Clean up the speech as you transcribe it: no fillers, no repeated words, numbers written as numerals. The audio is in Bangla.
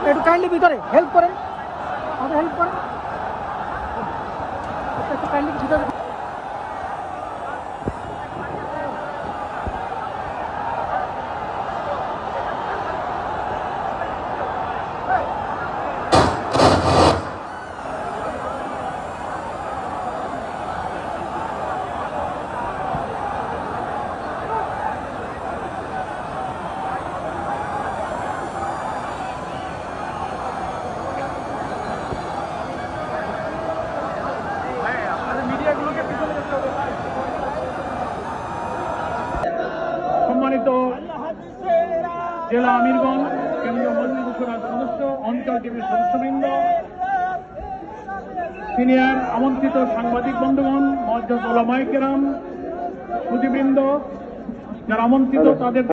একটু কাইন্ডলি ভিতরে হেল্প করেন, আমাদের হেল্প করেন একটু কাইন্ডলি ভিতরে। সম্মানিত জেলা আমিরগণ, কেন্দ্রীয় মন্ত্রী পরিষদের সদস্য, অঞ্চল টিভির সদস্যবৃন্দ, সিনিয়র আমন্ত্রিত সাংবাদিক বন্ধুগণ, মুআজ্জাজ উলামায়ে কেরাম, সুধীবৃন্দ, যারা আমন্ত্রিত তাদের